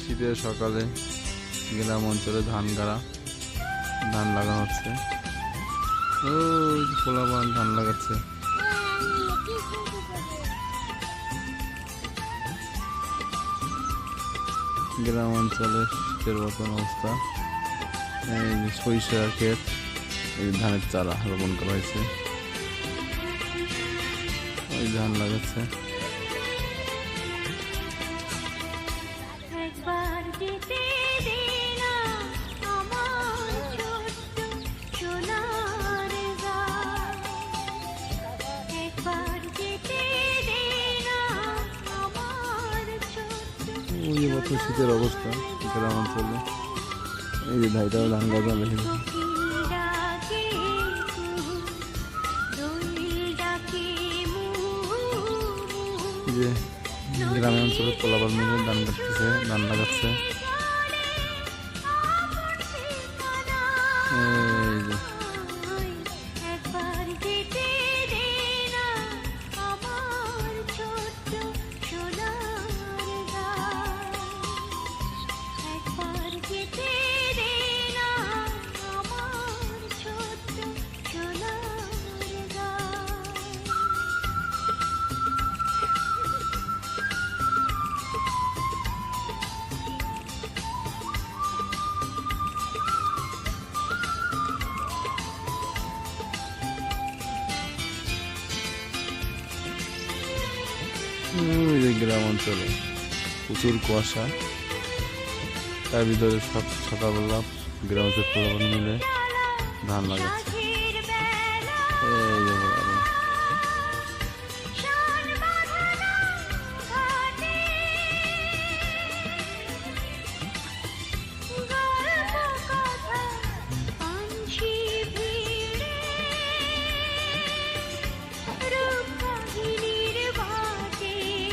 শীতের সকালে গ্রাম অঞ্চলে ধান গাড়া, ধান লাগানো হচ্ছে। ওই পোলাপান ধান লাগাচ্ছে। গ্রাম অঞ্চলে শীতের মতন অবস্থা। এই যে সরিষার ক্ষেত, এই ধানের চারা রোপণ করা হয়েছে, ওই ধান লাগাচ্ছে। ওই যে কত শীতের অবস্থা গ্রাম অঞ্চলে। এই যে ধাইটাও ধান গাছ লেখে যে গ্রামের অঞ্চলে পোলাপান মিলে ধান কাটতেছে, ধান লাগাচ্ছে। এই যে গ্রাম অঞ্চলে প্রচুর কুয়াশা, তার ভিতরে সকালবেলা গ্রামের পোলাপান মিলে ধান লাগাচ্ছে।